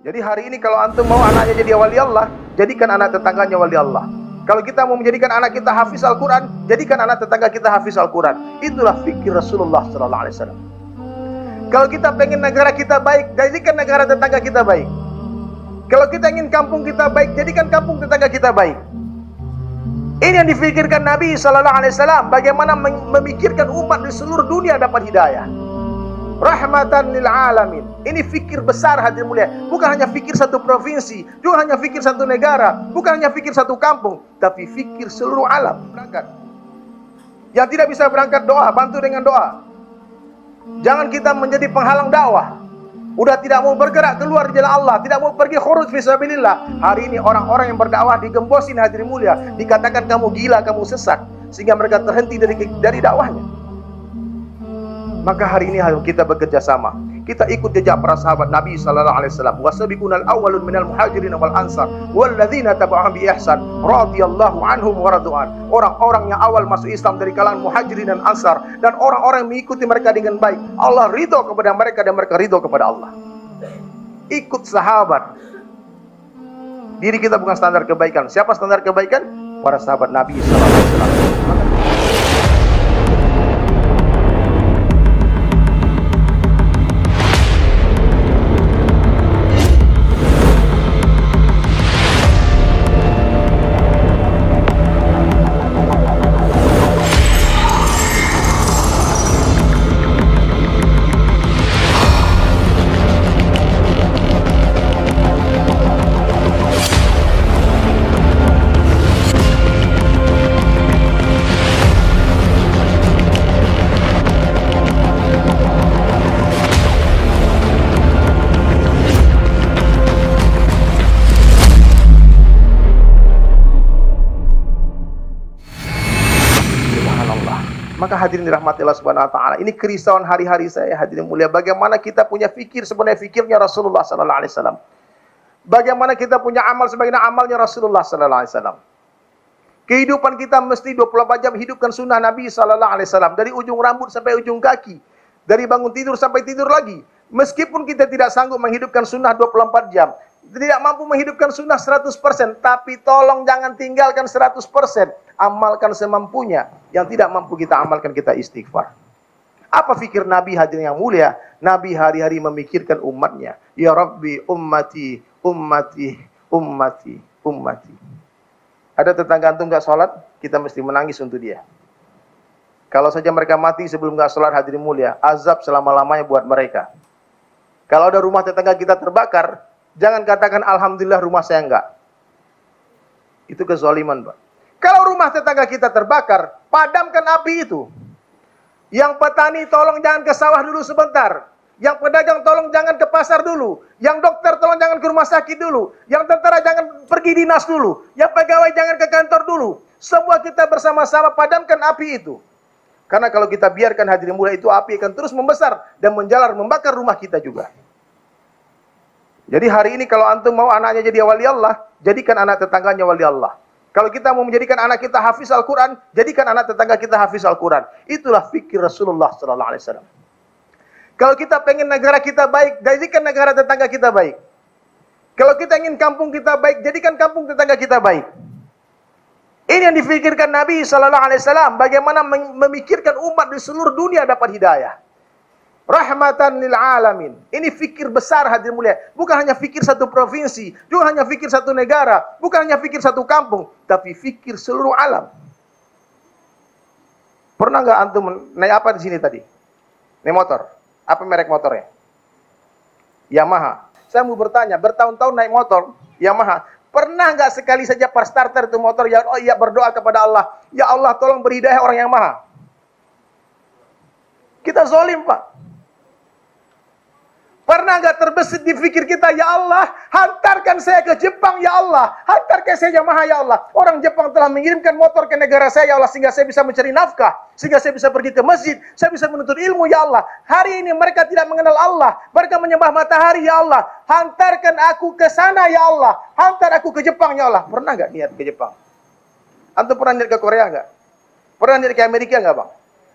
Jadi hari ini kalau antum mau anaknya jadi wali Allah, jadikan anak tetangganya wali Allah. Kalau kita mau menjadikan anak kita hafiz Al-Quran, jadikan anak tetangga kita hafiz Al-Quran. Itulah fikir Rasulullah SAW. Kalau kita pengen negara kita baik, jadikan negara tetangga kita baik. Kalau kita ingin kampung kita baik, jadikan kampung tetangga kita baik. Ini yang difikirkan Nabi SAW. Bagaimana memikirkan umat di seluruh dunia dapat hidayah. Rahmatan lil alamin. Ini fikir besar hadirin mulia. Bukan hanya fikir satu provinsi, juga hanya fikir satu negara, bukan hanya fikir satu kampung, tapi fikir seluruh alam. Berangkat. Yang tidak bisa berangkat doa, bantu dengan doa. Jangan kita menjadi penghalang dakwah. Udah tidak mau bergerak keluar jalan Allah, tidak mau pergi khuruj fisabilillah. Hari ini orang-orang yang berdakwah digembosin hadirin mulia, dikatakan kamu gila, kamu sesat, sehingga mereka terhenti dari dakwahnya. Maka hari ini harus kita bekerja sama. Kita ikut jejak para sahabat Nabi sallallahu alaihi wasallam. Wasabiqunal awwalun minal muhajirin wal ansar walladzina tabauhum bi ihsan radhiyallahu anhum wa radu'an. Orang-orang yang awal masuk Islam dari kalangan muhajirin dan ansar, dan orang-orang yang mengikuti mereka dengan baik, Allah ridho kepada mereka dan mereka ridho kepada Allah. Ikut sahabat. Diri kita bukan standar kebaikan. Siapa standar kebaikan? Para sahabat Nabi sallallahu alaihi wasallam. Maka hadirin dirahmati Allah Subhanahu wa taala, ini kerisauan hari-hari saya hadirin mulia. Bagaimana kita punya fikir sebenarnya fikirnya Rasulullah sallallahu alaihi wasallam. Bagaimana kita punya amal sebagaimana amalnya Rasulullah sallallahu alaihi wasallam. Kehidupan kita mesti 24 jam hidupkan sunnah Nabi sallallahu alaihi wasallam, dari ujung rambut sampai ujung kaki, dari bangun tidur sampai tidur lagi. Meskipun kita tidak sanggup menghidupkan sunnah 24 jam, tidak mampu menghidupkan sunnah 100%, tapi tolong jangan tinggalkan 100%. Amalkan semampunya. Yang tidak mampu kita amalkan, kita istighfar. Apa fikir Nabi hadirin yang mulia? Nabi hari-hari memikirkan umatnya. Ya Rabbi ummati, ummati, ummati, ummati. Ada tetangga antum gak sholat, kita mesti menangis untuk dia. Kalau saja mereka mati sebelum gak sholat hadirin mulia, azab selama-lamanya buat mereka. Kalau ada rumah tetangga kita terbakar, jangan katakan alhamdulillah rumah saya enggak. Itu kezaliman, Pak. Kalau rumah tetangga kita terbakar, padamkan api itu. Yang petani tolong jangan ke sawah dulu sebentar. Yang pedagang tolong jangan ke pasar dulu. Yang dokter tolong jangan ke rumah sakit dulu. Yang tentara jangan pergi dinas dulu. Yang pegawai jangan ke kantor dulu. Semua kita bersama-sama padamkan api itu. Karena kalau kita biarkan hadirin mulia, itu api akan terus membesar dan menjalar membakar rumah kita juga. Jadi hari ini kalau antum mau anaknya jadi wali Allah, jadikan anak tetangganya wali Allah. Kalau kita mau menjadikan anak kita hafiz Al-Quran, jadikan anak tetangga kita hafiz Al-Quran. Itulah fikir Rasulullah SAW. Kalau kita pengen negara kita baik, jadikan negara tetangga kita baik. Kalau kita ingin kampung kita baik, jadikan kampung tetangga kita baik. Ini yang difikirkan Nabi SAW. Bagaimana memikirkan umat di seluruh dunia dapat hidayah. Rahmatan lil alamin. Ini fikir besar hadirin mulia. Bukan hanya fikir satu provinsi, juga hanya fikir satu negara, bukan hanya fikir satu kampung, tapi fikir seluruh alam. Pernah nggak antum naik apa di sini tadi? Naik motor. Apa merek motornya? Yamaha. Saya mau bertanya, bertahun-tahun naik motor Yamaha, pernah nggak sekali saja pas starter itu motor ya, oh iya, berdoa kepada Allah, ya Allah tolong beri hidayah orang Yamaha? Kita zalim, Pak. Pernah nggak terbesit di pikir kita, ya Allah, hantarkan saya ke Jepang, ya Allah, hantarkan saya Yamaha, ya Allah. Orang Jepang telah mengirimkan motor ke negara saya, ya Allah, sehingga saya bisa mencari nafkah, sehingga saya bisa pergi ke masjid, saya bisa menuntut ilmu, ya Allah. Hari ini mereka tidak mengenal Allah, mereka menyembah matahari, ya Allah. Hantarkan aku ke sana, ya Allah. Hantar aku ke Jepang, ya Allah. Pernah nggak niat ke Jepang? Antum pernah niat ke Korea nggak? Pernah niat ke Amerika nggak, Bang?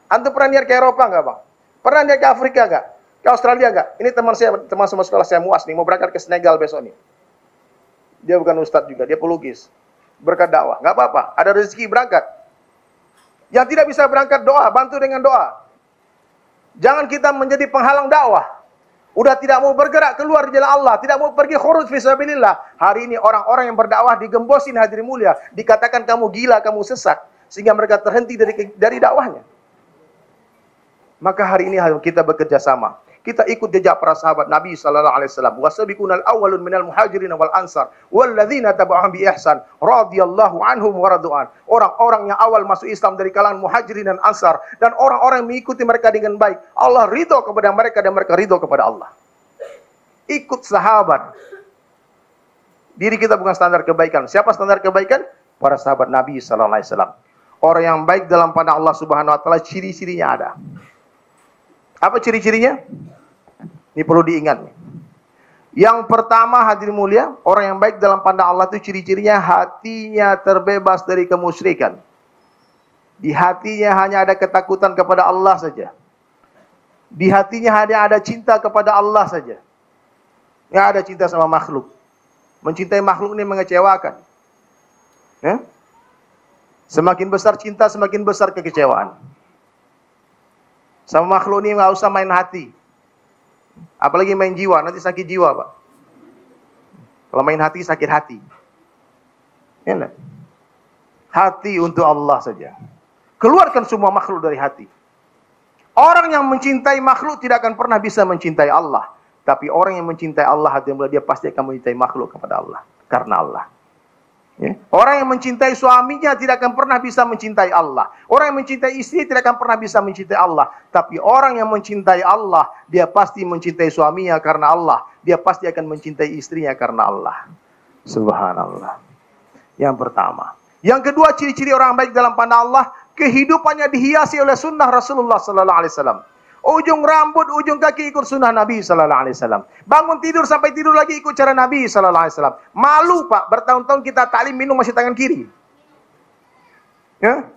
Antum pernah niat ke Eropa nggak, Bang? Pernah niat ke Afrika nggak? Ke Australia enggak? Ini teman saya, teman sama sekolah saya Muas nih, mau berangkat ke Senegal besok nih. Dia bukan ustadz juga, dia pelukis. Berkat dakwah, enggak apa-apa, ada rezeki berangkat. Yang tidak bisa berangkat doa, bantu dengan doa. Jangan kita menjadi penghalang dakwah. Udah tidak mau bergerak keluar di jalan Allah, tidak mau pergi khuruj fi sabilillah. Hari ini orang-orang yang berdakwah digembosin hadirin mulia, dikatakan kamu gila, kamu sesat, sehingga mereka terhenti dari dakwahnya. Maka hari ini kita bekerja sama. Kita ikut jejak para sahabat Nabi sallallahu alaihi wasallam. Wasabiqunal awwalun minal muhajirin wal ansar walladzina tabi'uhum bi ihsan radhiyallahu anhum wa radu'an. Orang-orang yang awal masuk Islam dari kalangan muhajirin dan ansar dan orang-orang yang mengikuti mereka dengan baik, Allah ridho kepada mereka dan mereka ridho kepada Allah. Ikut sahabat. Diri kita bukan standar kebaikan. Siapa standar kebaikan? Para sahabat Nabi sallallahu alaihi wasallam. Orang yang baik dalam pandang Allah Subhanahu wa taala, ciri-cirinya ada. Apa ciri-cirinya? Ini perlu diingat. Yang pertama hadirin mulia, orang yang baik dalam pandang Allah itu ciri-cirinya hatinya terbebas dari kemusyrikan. Di hatinya hanya ada ketakutan kepada Allah saja. Di hatinya hanya ada cinta kepada Allah saja. Nggak ada cinta sama makhluk. Mencintai makhluk ini mengecewakan. Ya? Semakin besar cinta, semakin besar kekecewaan. Sama makhluk ini nggak usah main hati. Apalagi main jiwa, nanti sakit jiwa, Pak. Kalau main hati, sakit hati. Ya, hati untuk Allah saja. Keluarkan semua makhluk dari hati. Orang yang mencintai makhluk tidak akan pernah bisa mencintai Allah. Tapi orang yang mencintai Allah, dia pasti akan mencintai makhluk kepada Allah. Karena Allah. Ya. Orang yang mencintai suaminya tidak akan pernah bisa mencintai Allah. Orang yang mencintai istri tidak akan pernah bisa mencintai Allah. Tapi orang yang mencintai Allah, dia pasti mencintai suaminya karena Allah. Dia pasti akan mencintai istrinya karena Allah. Subhanallah. Yang pertama. Yang kedua, ciri-ciri orang baik dalam pandang Allah, kehidupannya dihiasi oleh sunnah Rasulullah sallallahu alaihi wasallam. Ujung rambut, ujung kaki ikut sunnah Nabi sallallahu alaihi wasallam. Bangun tidur sampai tidur lagi ikut cara Nabi sallallahu alaihi wasallam. Malu, Pak, bertahun-tahun kita taklim minum masih tangan kiri. Ya?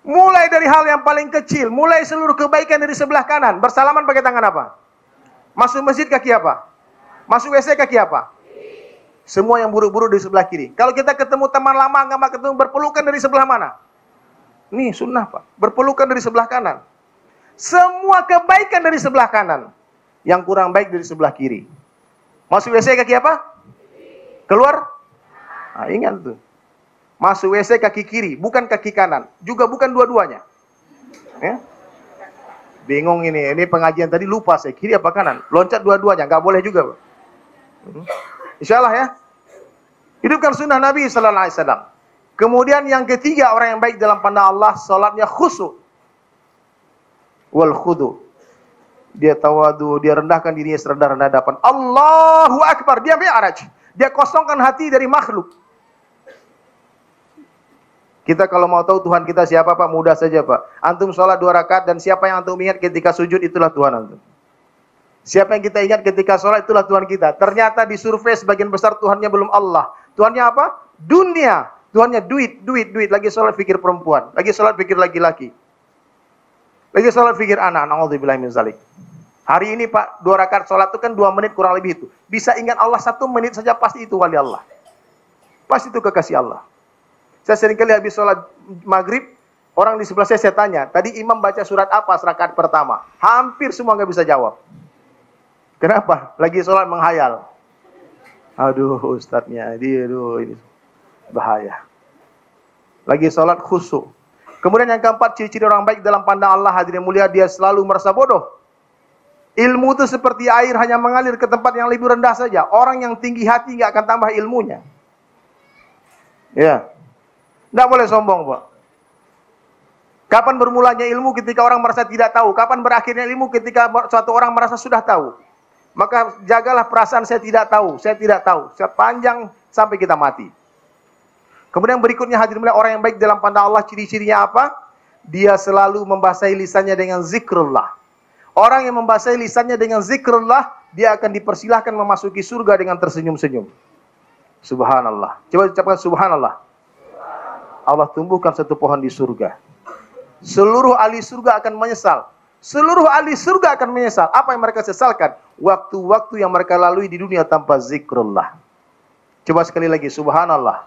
Mulai dari hal yang paling kecil, mulai seluruh kebaikan dari sebelah kanan. Bersalaman pakai tangan apa? Masuk masjid kaki apa? Masuk WC kaki apa? Semua yang buruk-buruk dari sebelah kiri. Kalau kita ketemu teman lama nggak ketemu, berpelukan dari sebelah mana? Nih sunnah, Pak. Berpelukan dari sebelah kanan. Semua kebaikan dari sebelah kanan. Yang kurang baik dari sebelah kiri. Masuk WC kaki apa? Keluar? Nah, ingat tuh. Masuk WC kaki kiri, bukan kaki kanan. Juga bukan dua-duanya. Ya? Bingung ini pengajian tadi lupa saya. Kiri apa kanan? Loncat dua-duanya, nggak boleh juga, Pak. Insya Allah ya. Hidupkan sunnah Nabi sallallahu alaihi wasallam. Kemudian yang ketiga, orang yang baik dalam pandang Allah, salatnya khusyuk. Wal khudu. Dia tawadu, dia rendahkan dirinya serendah-rendah hadapan Allahu Akbar. Dia mi'raj. Dia kosongkan hati dari makhluk. Kita kalau mau tahu Tuhan kita siapa, Pak, mudah saja, Pak. Antum sholat 2 rakaat dan siapa yang antum ingat ketika sujud, itulah Tuhan antum. Siapa yang kita ingat ketika sholat, itulah Tuhan kita. Ternyata di survei sebagian besar Tuhannya belum Allah. Tuhannya apa? Dunia. Tuhannya duit. Lagi sholat pikir perempuan. Lagi sholat pikir laki-laki. Lagi sholat fikir anak, na'udzubillah min zalik. Hari ini, Pak, 2 rakaat sholat itu kan 2 menit kurang lebih itu. Bisa ingat Allah 1 menit saja, pasti itu wali Allah. Pasti itu kekasih Allah. Saya seringkali habis sholat maghrib, orang di sebelah saya tanya, tadi imam baca surat apa rakaat pertama? Hampir semua nggak bisa jawab. Kenapa? Lagi sholat menghayal. Aduh, ustadznya, ini bahaya. Lagi sholat khusyuk. Kemudian yang keempat, ciri-ciri orang baik dalam pandang Allah, hadirin mulia, dia selalu merasa bodoh. Ilmu itu seperti air, hanya mengalir ke tempat yang lebih rendah saja. Orang yang tinggi hati nggak akan tambah ilmunya. Ya, nggak boleh sombong, Pak. Kapan bermulanya ilmu? Ketika orang merasa tidak tahu. Kapan berakhirnya ilmu? Ketika suatu orang merasa sudah tahu. Maka jagalah perasaan saya tidak tahu, sepanjang sampai kita mati. Kemudian berikutnya hadirin mulia, orang yang baik dalam pandang Allah, ciri-cirinya apa? Dia selalu membasahi lisannya dengan zikrullah. Orang yang membasahi lisannya dengan zikrullah, dia akan dipersilahkan memasuki surga dengan tersenyum-senyum. Subhanallah. Coba ucapkan subhanallah. Allah tumbuhkan satu pohon di surga. Seluruh ahli surga akan menyesal. Seluruh ahli surga akan menyesal. Apa yang mereka sesalkan? Waktu-waktu yang mereka lalui di dunia tanpa zikrullah. Coba sekali lagi, subhanallah.